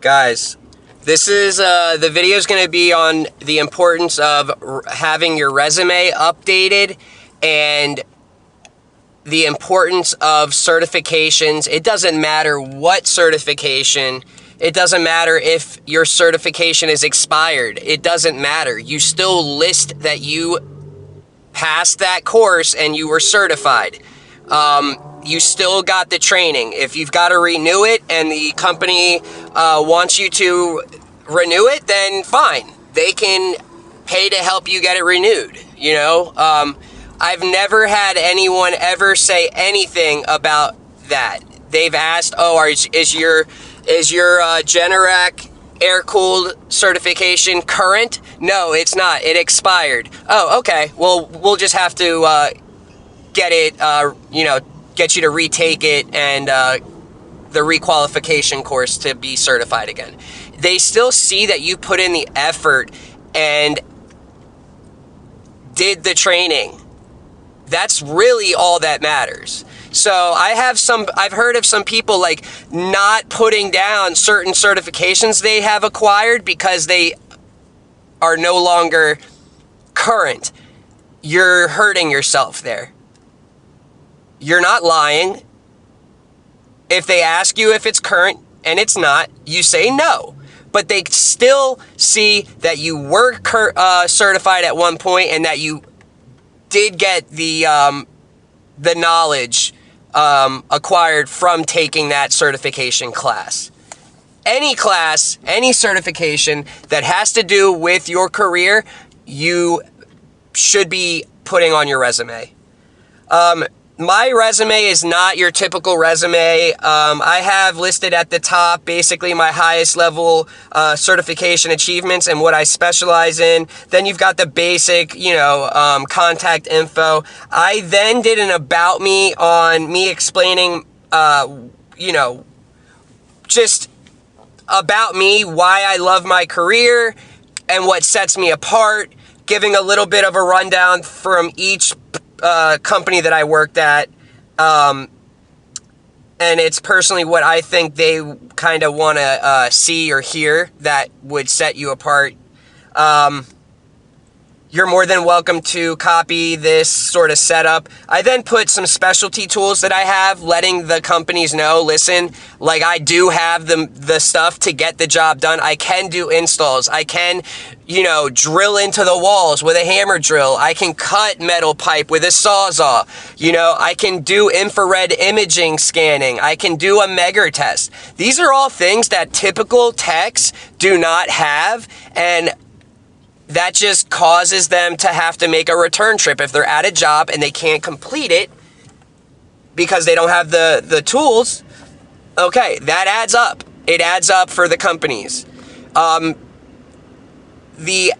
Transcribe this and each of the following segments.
Guys, this is the video is going to be on the importance of having your resume updated and the importance of certifications. It doesn't matter what certification. It doesn't matter if your certification is expired. It doesn't matter. You still list that you passed that course and you were certified. You still got the training. If you've got to renew it and the company wants you to renew it, then fine. They can pay to help you get it renewed. You know, I've never had anyone ever say anything about that. They've asked, "Oh, is your Generac air-cooled certification current?" No, it's not. It expired. Oh, okay. Well, we'll just have to get it, get you to retake it and the requalification course to be certified again. They still see that you put in the effort and did the training. That's really all that matters. So I've heard of some people like not putting down certain certifications they have acquired because they are no longer current. You're hurting yourself there. You're not lying. If they ask you if it's current and it's not, you say no. But they still see that you were certified at one point and that you did get the knowledge acquired from taking that certification class. Any class, any certification that has to do with your career, you should be putting on your resume. My resume is not your typical resume. I have listed at the top basically my highest level certification achievements and what I specialize in. Then you've got the basic, contact info. I then did an about me on me explaining, just about me, why I love my career and what sets me apart, giving a little bit of a rundown from each company that I worked at, and it's personally what I think they kind of want to see or hear that would set you apart. You're more than welcome to copy this sort of setup. I then put some specialty tools that I have, letting the companies know, listen, like I do have the stuff to get the job done. I can do installs. I can, drill into the walls with a hammer drill. I can cut metal pipe with a Sawzall. I can do infrared imaging scanning. I can do a Megger test. These are all things that typical techs do not have, and that just causes them to have to make a return trip if they're at a job and they can't complete it because they don't have the tools. Okay, that adds up. It adds up for the companies. The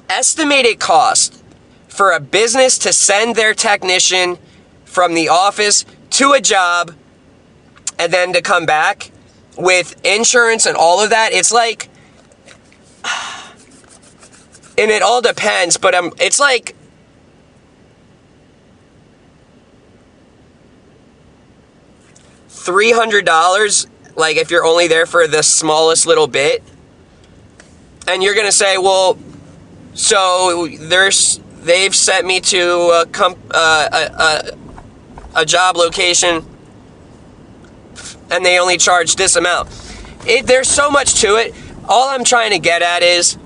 estimated cost for a business to send their technician from the office to a job and then to come back with insurance and all of that, it's like... And it all depends, but it's like $300, like if you're only there for the smallest little bit. And you're gonna say, well, so they've sent me to a job location, and they only charge this amount. There's so much to it. All I'm trying to get at is,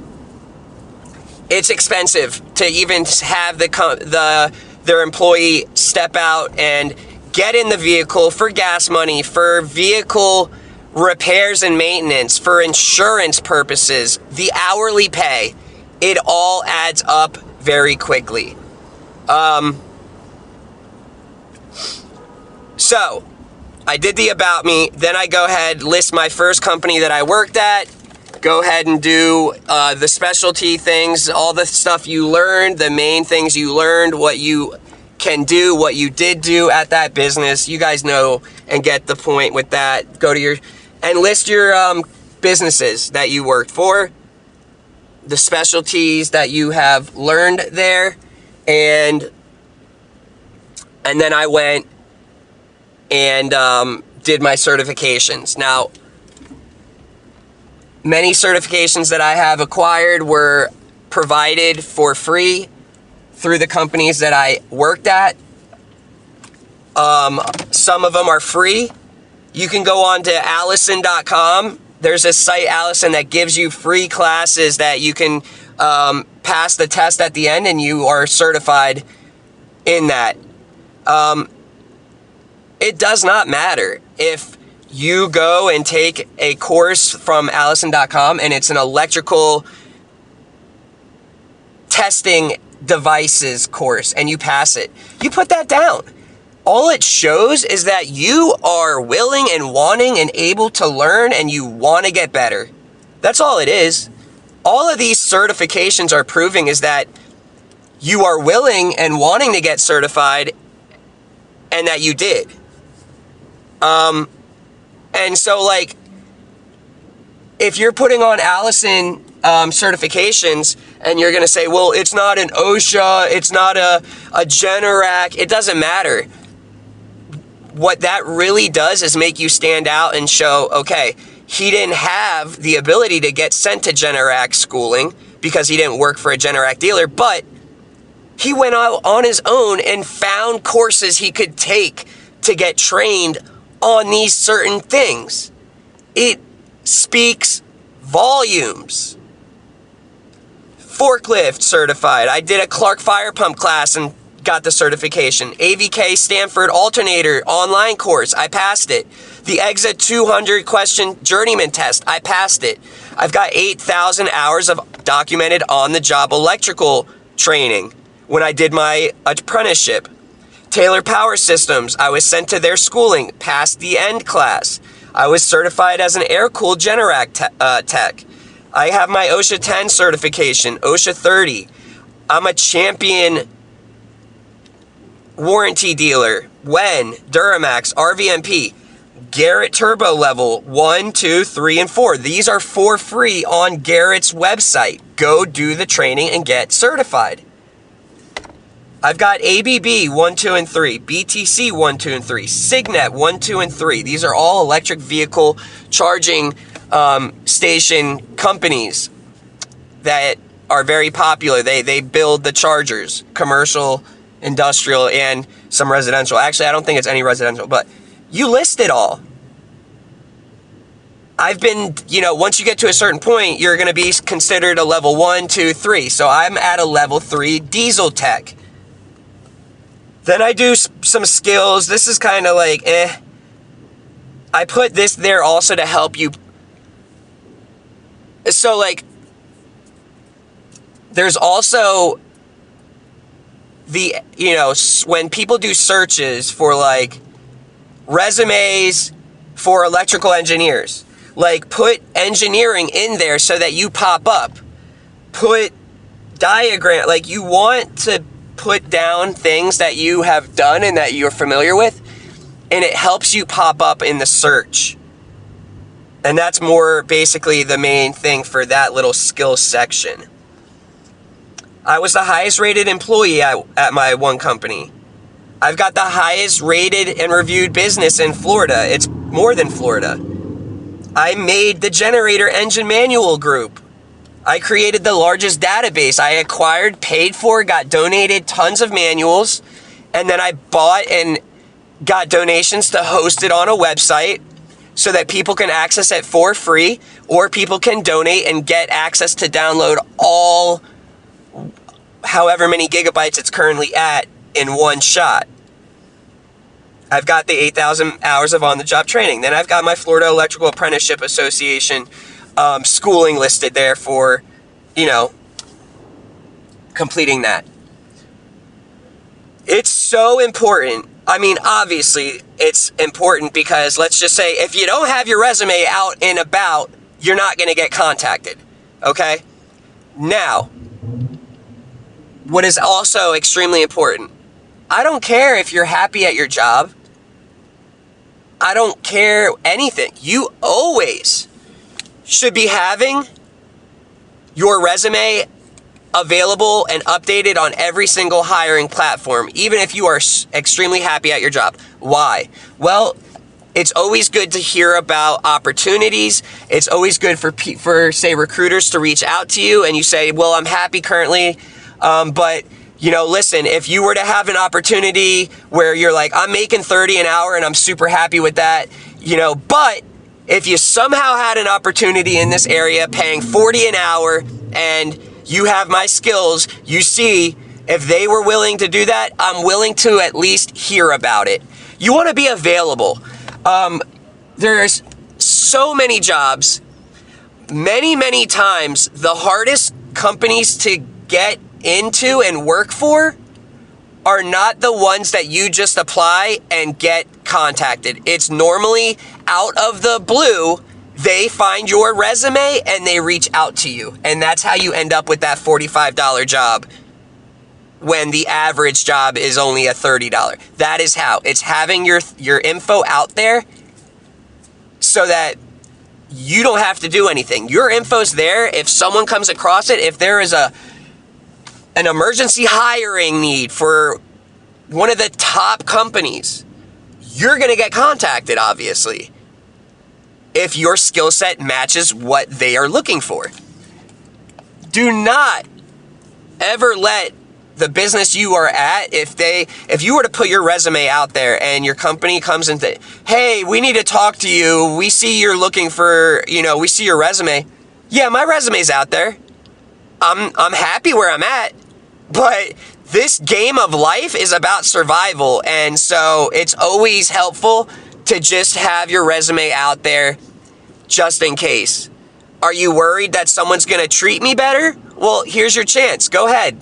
it's expensive to even have their employee step out and get in the vehicle for gas money, for vehicle repairs and maintenance, for insurance purposes, the hourly pay. It all adds up very quickly. So, I did the about me, then I go ahead, list my first company that I worked at, go ahead and do the specialty things, all the stuff you learned, the main things you learned, what you can do, what you did do at that business. You guys know and get the point with that. Go to and list your businesses that you worked for, the specialties that you have learned there, and then I went and did my certifications. Now, Many certifications that I have acquired were provided for free through the companies that I worked at. Some of them are free. You can go on to Allison.com. There's a site, Allison, that gives you free classes that you can pass the test at the end and you are certified in that. It does not matter if you go and take a course from Allison.com and it's an electrical testing devices course and you pass it. You put that down. All it shows is that you are willing and wanting and able to learn and you want to get better. That's all it is. All of these certifications are proving is that you are willing and wanting to get certified and that you did. And so, like, if you're putting on Allison certifications and you're going to say, well, it's not an OSHA, it's not a Generac, it doesn't matter. What that really does is make you stand out and show, okay, he didn't have the ability to get sent to Generac schooling because he didn't work for a Generac dealer, but he went out on his own and found courses he could take to get trained on these certain things. It speaks volumes. Forklift certified. I did a Clark fire pump class and got the certification. AVK Stanford alternator online course. I passed it. The EXA 200 question journeyman test. I passed it. I've got 8,000 hours of documented on-the-job electrical training when I did my apprenticeship. Taylor Power Systems. I was sent to their schooling. Passed the end class. I was certified as an air-cooled Generac tech. I have my OSHA 10 certification, OSHA 30. I'm a champion warranty dealer. WEN, Duramax, RVMP, Garrett Turbo Level 1, 2, 3, and 4. These are for free on Garrett's website. Go do the training and get certified. I've got ABB 1, 2, and 3, BTC 1, 2, and 3, Signet 1, 2, and 3. These are all electric vehicle charging station companies that are very popular. They build the chargers, commercial, industrial, and some residential. Actually, I don't think it's any residential, but you list it all. I've been, once you get to a certain point, you're going to be considered a level 1, 2, 3. So I'm at a level 3 diesel tech. Then I do some skills. This is kind of like, I put this there also to help you. So, like, there's also the, when people do searches for, like, resumes for electrical engineers, like, put engineering in there so that you pop up. Put diagram, like, you want to put down things that you have done and that you're familiar with, and it helps you pop up in the search. And that's more basically the main thing for that little skill section. I was the highest rated employee at my one company. I've got the highest rated and reviewed business in Florida. It's more than Florida. I made the generator engine manual group. I created the largest database. I acquired, paid for, got donated tons of manuals, and then I bought and got donations to host it on a website so that people can access it for free, or people can donate and get access to download all however many gigabytes it's currently at in one shot. I've got the 8,000 hours of on-the-job training. Then I've got my Florida Electrical Apprenticeship Association schooling listed there for, completing that. It's so important. I mean, obviously, it's important because let's just say if you don't have your resume out and about, you're not going to get contacted. Okay? Now, what is also extremely important, I don't care if you're happy at your job. I don't care anything. You always should be having your resume available and updated on every single hiring platform, even if you are extremely happy at your job. Why? Well, It's always good to hear about opportunities. It's always good for say recruiters to reach out to you and you say, well, I'm happy currently, but listen, if you were to have an opportunity where you're like, I'm making 30 an hour and I'm super happy with that, but if you somehow had an opportunity in this area paying 40 an hour and you have my skills, you see, if they were willing to do that, I'm willing to at least hear about it. You want to be available. There's so many jobs, many times the hardest companies to get into and work for are not the ones that you just apply and get contacted. It's normally out of the blue. They find your resume and they reach out to you. And that's how you end up with that $45 job when the average job is only a $30. That is how. It's having your info out there so that you don't have to do anything. Your info's there. If someone comes across it, if there is an emergency hiring need for one of the top companies, you're going to get contacted, obviously, if your skill set matches what they are looking for. Do not ever let the business you are at, if you were to put your resume out there and your company comes and say, hey, we need to talk to you. We see you're looking for, we see your resume. Yeah, my resume's out there. I'm happy where I'm at, but this game of life is about survival. And so it's always helpful to just have your resume out there just in case. Are you worried that someone's going to treat me better? Well, here's your chance. Go ahead.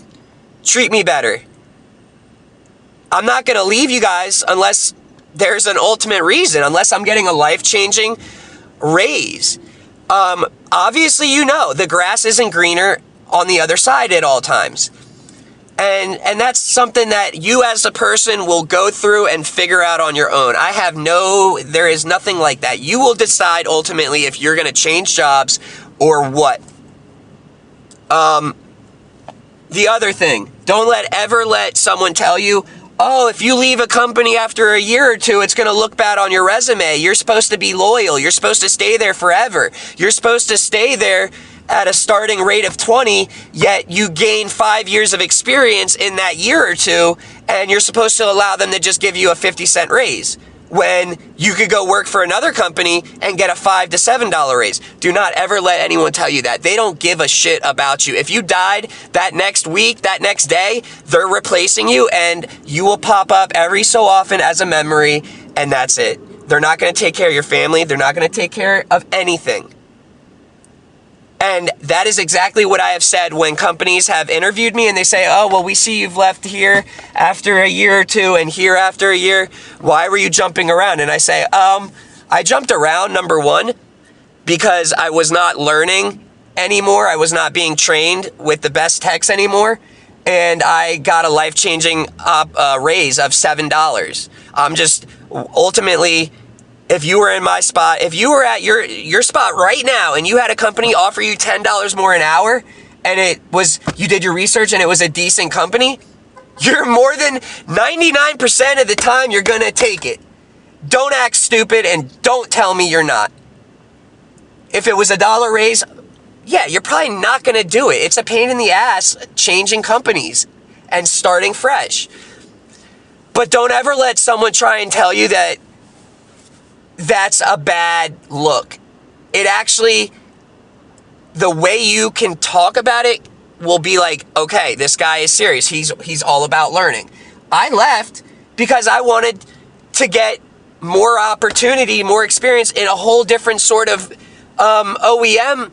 Treat me better. I'm not going to leave you guys unless there's an ultimate reason, unless I'm getting a life-changing raise. Obviously, the grass isn't greener on the other side at all times. And that's something that you as a person will go through and figure out on your own. There is nothing like that. You will decide ultimately if you're going to change jobs or what. The other thing, don't ever let someone tell you, oh, if you leave a company after a year or two, it's going to look bad on your resume. You're supposed to be loyal. You're supposed to stay there forever. You're supposed to stay there at a starting rate of 20, yet you gain 5 years of experience in that year or two, and you're supposed to allow them to just give you a 50-cent raise when you could go work for another company and get a $5 to $7 raise. Do not ever let anyone tell you that. They don't give a shit about you. If you died that next week, that next day, they're replacing you and you will pop up every so often as a memory, and that's it. They're not going to take care of your family. They're not going to take care of anything. And that is exactly what I have said when companies have interviewed me and they say, oh, well, we see you've left here after a year or two and here after a year. Why were you jumping around? And I say, I jumped around, number one, because I was not learning anymore. I was not being trained with the best techs anymore. And I got a life-changing raise of $7. I'm just ultimately... If you were in my spot, if you were at your spot right now and you had a company offer you $10 more an hour and you did your research and it was a decent company, you're more than 99% of the time you're going to take it. Don't act stupid and don't tell me you're not. If it was $1 raise, yeah, you're probably not going to do it. It's a pain in the ass changing companies and starting fresh. But don't ever let someone try and tell you that that's a bad look. It actually, the way you can talk about it will be like, okay, this guy is serious. He's all about learning. I left because I wanted to get more opportunity, more experience in a whole different sort of OEM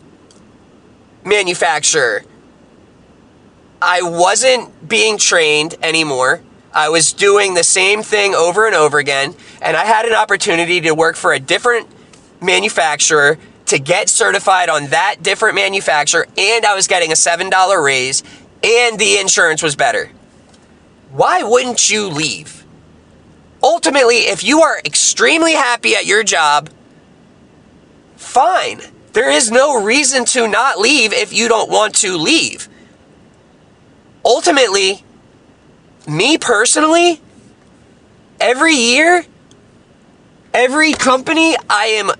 manufacturer. I wasn't being trained anymore. I was doing the same thing over and over again, and I had an opportunity to work for a different manufacturer to get certified on that different manufacturer, and I was getting a $7 raise, and the insurance was better. Why wouldn't you leave? Ultimately, if you are extremely happy at your job, fine. There is no reason to not leave if you don't want to leave. Ultimately, me personally, every year, Every company, I am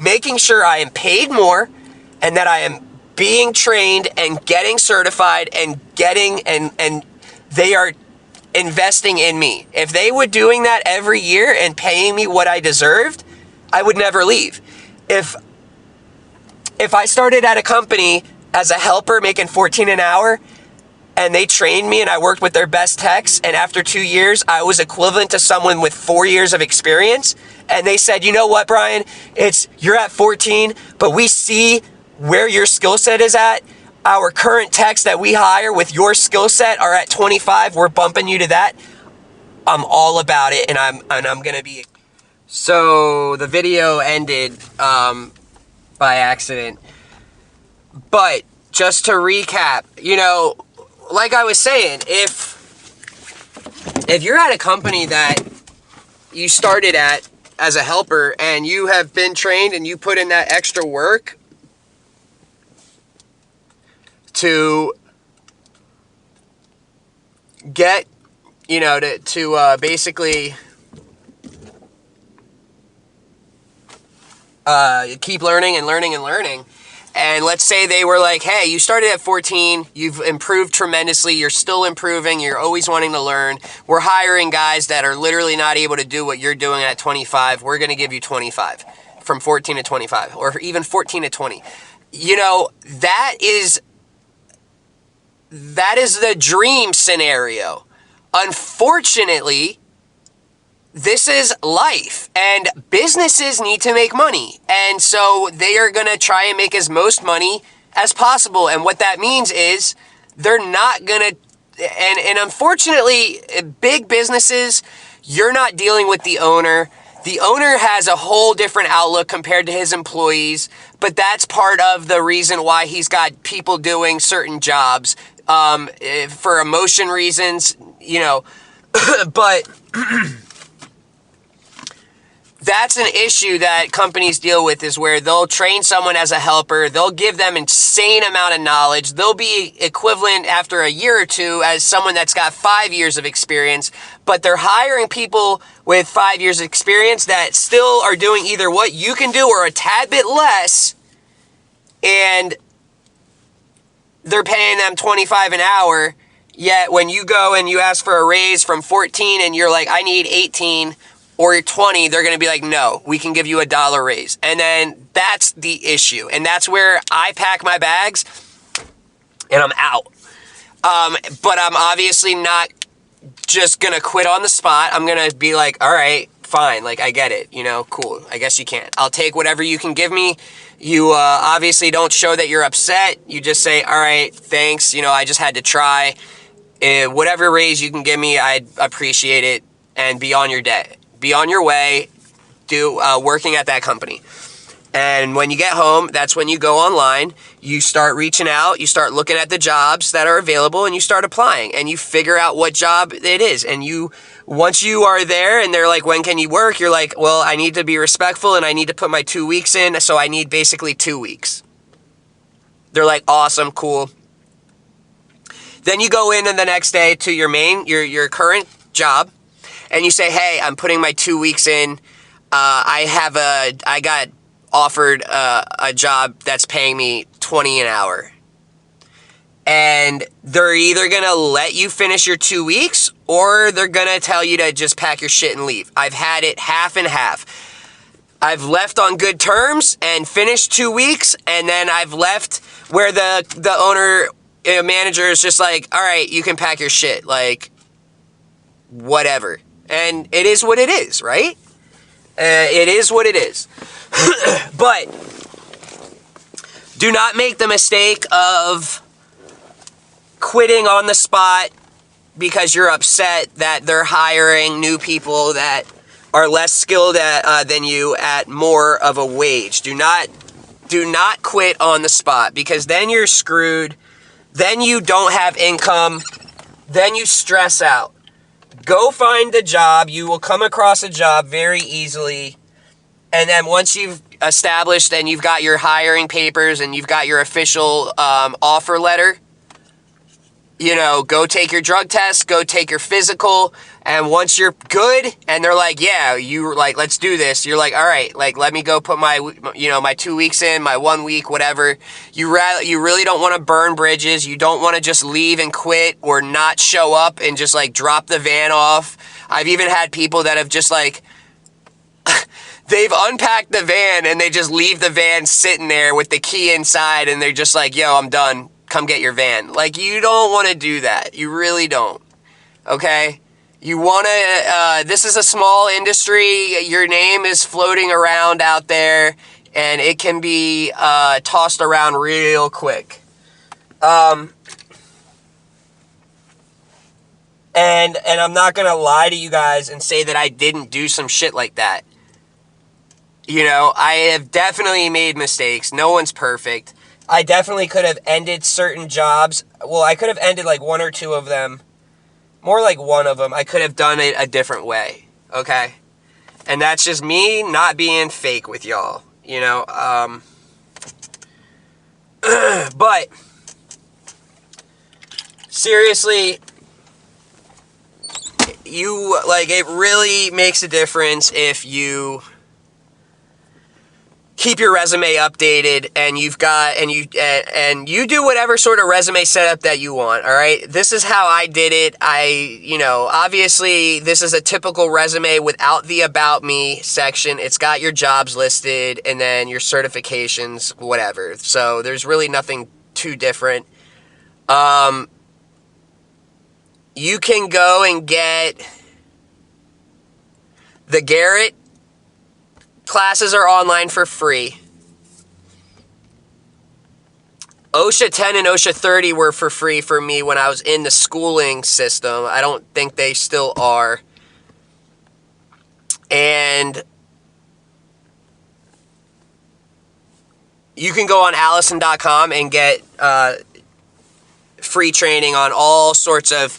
making sure I am paid more and that I am being trained and getting certified and and they are investing in me. If they were doing that every year and paying me what I deserved, I would never leave. If I started at a company as a helper making $14 an hour and they trained me and I worked with their best techs, and after 2 years I was equivalent to someone with 4 years of experience, and they said, you know what, Brian, you're at 14, but we see where your skill set is at. Our current techs that we hire with your skill set are at 25. We're bumping you to that. I'm all about it, and I'm gonna be. So the video ended by accident, but just to recap, like I was saying, if you're at a company that you started at as a helper and you have been trained and you put in that extra work to get, to basically keep learning and learning and learning. And let's say they were like, hey, you started at 14, you've improved tremendously, you're still improving, you're always wanting to learn. We're hiring guys that are literally not able to do what you're doing at 25. We're going to give you 25, from 14 to 25, or even 14 to 20. That is the dream scenario. Unfortunately, this is life, and businesses need to make money, and so they are going to try and make as most money as possible. And what that means is they're not going to, and unfortunately, big businesses, you're not dealing with the owner. The owner has a whole different outlook compared to his employees, but that's part of the reason why he's got people doing certain jobs for emotion reasons, but that's an issue that companies deal with, is where they'll train someone as a helper. They'll give them insane amount of knowledge. They'll be equivalent after a year or two as someone that's got 5 years of experience, but they're hiring people with 5 years of experience that still are doing either what you can do or a tad bit less, and they're paying them 25 an hour. Yet when you go and you ask for a raise from 14 and you're like, I need 18 or 20, they're going to be like, no, we can give you $1 raise. And then that's the issue. And that's where I pack my bags and I'm out. But I'm obviously not just going to quit on the spot. I'm going to be like, all right, fine. Like, I get it. Cool. I guess you can't. I'll take whatever you can give me. You obviously don't show that you're upset. You just say, all right, thanks. I just had to try. Whatever raise you can give me, I'd appreciate it. And be on your day. Be on your way, working at that company. And when you get home, that's when you go online, you start reaching out, you start looking at the jobs that are available, and you start applying, and you figure out what job it is. And once you are there and they're like, when can you work? You're like, well, I need to be respectful and I need to put my 2 weeks in, so I need basically 2 weeks. They're like, awesome, cool. Then you go in the next day to your current job, and you say, hey, I'm putting my 2 weeks in. I got offered a job that's paying me $20 an hour. And they're either going to let you finish your 2 weeks, or they're going to tell you to just pack your shit and leave. I've had it half and half. I've left on good terms and finished 2 weeks, and then I've left where the owner, manager is just like, all right, you can pack your shit. Like, whatever. And it is what it is, right? It is what it is. But do not make the mistake of quitting on the spot because you're upset that they're hiring new people that are less skilled than you at more of a wage. Do not quit on the spot, because then you're screwed. Then you don't have income. Then you stress out. Go find the job. You will come across a job very easily. And then once you've established and you've got your hiring papers and you've got your official offer letter, you know, go take your drug test, go take your physical, and once you're good, and they're like, yeah, you like, let's do this. You're like, all right, like, let me go put my, you know, my 2 weeks in, my 1 week, whatever. You really don't want to burn bridges. You don't want to just leave and quit or not show up and just like drop the van off. I've even had people that have just like, they've unpacked the van and they just leave the van sitting there with the key inside and they're just like, yo, I'm done. Come get your van. Like, you don't want to do that. You really don't. Okay? You want to, this is a small industry. Your name is floating around out there and it can be tossed around real quick. And I'm not going to lie to you guys and say that I didn't do some shit like that. You know, I have definitely made mistakes. No one's perfect. I definitely could have ended certain jobs. Well, I could have ended like one or two of them. More like one of them. I could have done it a different way. Okay? And that's just me not being fake with y'all. You know? But, seriously, you, like, it really makes a difference if you keep your resume updated and you do whatever sort of resume setup that you want. All right. This is how I did it. You know, obviously this is a typical resume without the about me section. It's got your jobs listed and then your certifications, whatever. So there's really nothing too different. You can go and get the Garrett classes are online for free. OSHA 10 and OSHA 30 were for free for me when I was in the schooling system. I don't think they still are. And you can go on Allison.com and get free training on all sorts of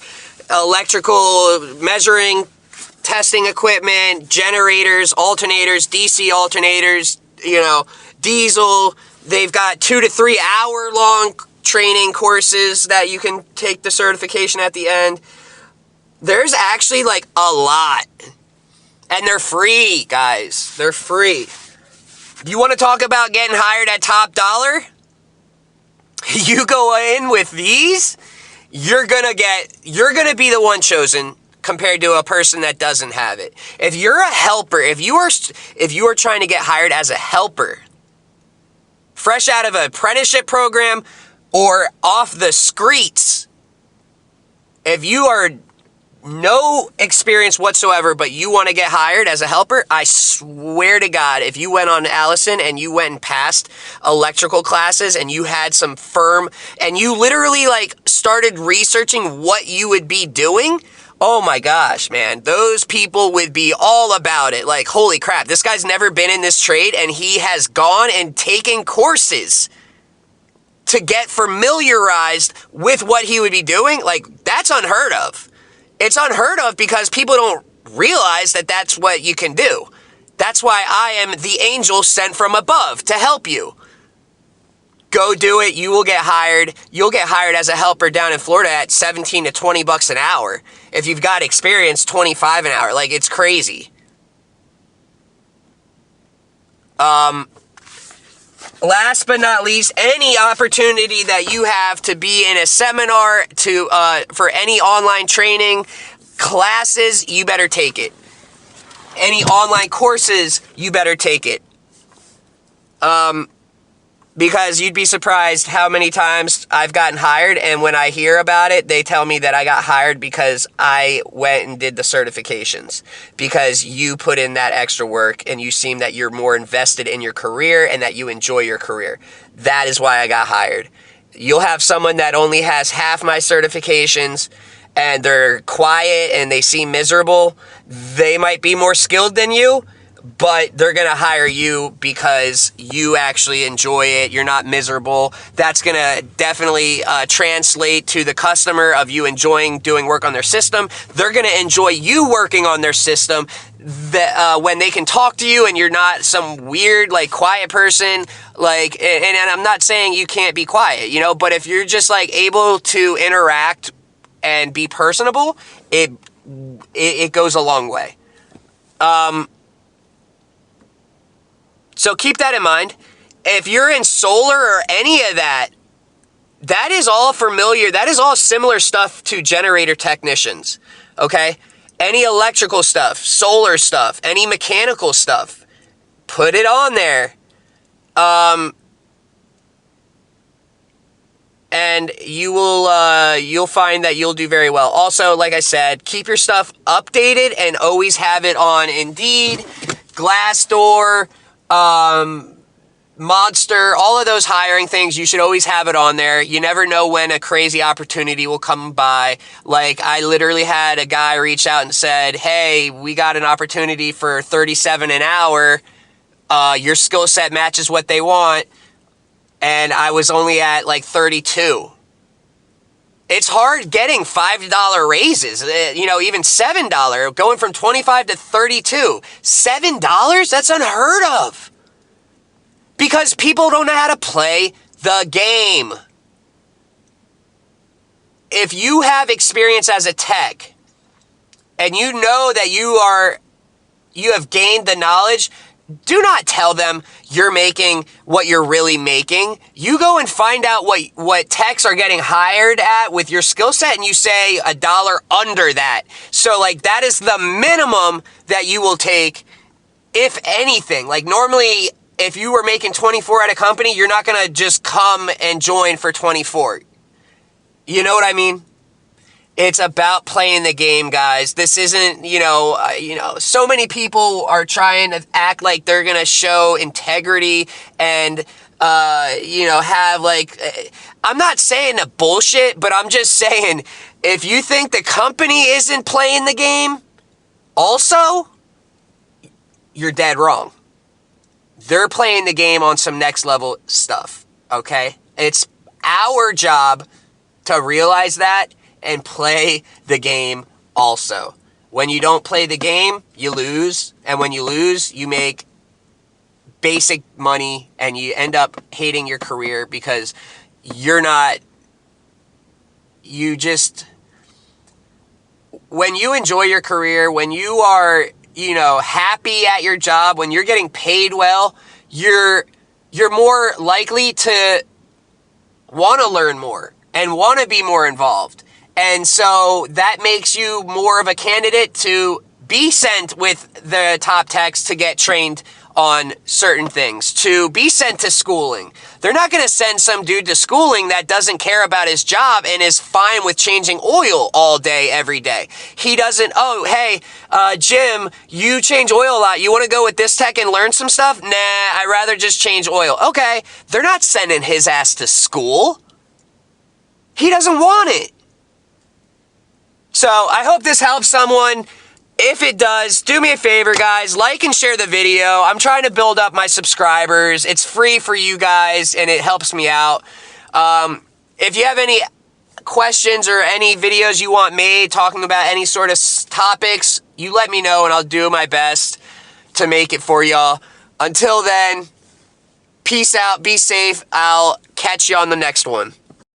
electrical measuring, testing equipment, generators, alternators, DC alternators, you know, diesel. They've got 2 to 3 hour long training courses that you can take the certification at the end. There's actually like a lot. And they're free, guys. They're free. You want to talk about getting hired at top dollar? You go in with these, you're going to be the one chosen compared to a person that doesn't have it. If you're a helper, if you are trying to get hired as a helper, fresh out of an apprenticeship program or off the streets, if you are no experience whatsoever, but you want to get hired as a helper, I swear to God, if you went on Allison and you went and passed electrical classes and you had some firm and you literally like started researching what you would be doing, oh my gosh, man, those people would be all about it. Like, holy crap, this guy's never been in this trade and he has gone and taken courses to get familiarized with what he would be doing. Like, that's unheard of. It's unheard of because people don't realize that that's what you can do. That's why I am the angel sent from above to help you. Go do it. You will get hired. You'll get hired as a helper down in Florida at 17 to 20 bucks an hour. If you've got experience, 25 an hour. Like, it's crazy. Last but not least, any opportunity that you have to be in a seminar for any online training, classes, you better take it. Any online courses, you better take it. Because you'd be surprised how many times I've gotten hired, and when I hear about it, they tell me that I got hired because I went and did the certifications. Because you put in that extra work, and you seem that you're more invested in your career, and that you enjoy your career. That is why I got hired. You'll have someone that only has half my certifications, and they're quiet, and they seem miserable. They might be more skilled than you, but they're going to hire you because you actually enjoy it. You're not miserable. That's going to definitely translate to the customer of you enjoying doing work on their system. They're going to enjoy you working on their system that when they can talk to you and you're not some weird, like, quiet person. Like, and I'm not saying you can't be quiet, you know, but if you're just, like, able to interact and be personable, it goes a long way. So keep that in mind. If you're in solar or any of that, that is all familiar. That is all similar stuff to generator technicians, okay? Any electrical stuff, solar stuff, any mechanical stuff, put it on there. And you will, you'll find that you'll do very well. Also, like I said, keep your stuff updated and always have it on Indeed, Glassdoor, Monster, all of those hiring things. You should always have it on there. You never know when a crazy opportunity will come by. Like, I literally had a guy reach out and said, hey, we got an opportunity for $37 an hour. Your skill set matches what they want. And I was only at like 32. It's hard getting $5 raises, you know, even $7, going from 25 to 32. $7? That's unheard of. Because people don't know how to play the game. If you have experience as a tech and you know that you have gained the knowledge, do not tell them you're making what you're really making. You go and find out what techs are getting hired at with your skill set, and you say $1 under that. So, like, that is the minimum that you will take, if anything. Like, normally, if you were making 24 at a company, you're not going to just come and join for 24. You know what I mean? It's about playing the game, guys. This isn't, so many people are trying to act like they're going to show integrity and, have like, I'm not saying the bullshit, but I'm just saying, if you think the company isn't playing the game, also, you're dead wrong. They're playing the game on some next level stuff, okay? It's our job to realize that and play the game also. When you don't play the game, you lose. And when you lose, you make basic money and you end up hating your career because when you enjoy your career, when you are, happy at your job, when you're getting paid well, you're more likely to want to learn more and want to be more involved. And so that makes you more of a candidate to be sent with the top techs to get trained on certain things, to be sent to schooling. They're not going to send some dude to schooling that doesn't care about his job and is fine with changing oil all day, every day. He doesn't, Jim, you change oil a lot. You want to go with this tech and learn some stuff? Nah, I'd rather just change oil. Okay, they're not sending his ass to school. He doesn't want it. So I hope this helps someone. If it does, do me a favor, guys. Like and share the video. I'm trying to build up my subscribers. It's free for you guys, and it helps me out. If you have any questions or any videos you want made talking about any sort of topics, you let me know, and I'll do my best to make it for y'all. Until then, peace out. Be safe. I'll catch you on the next one.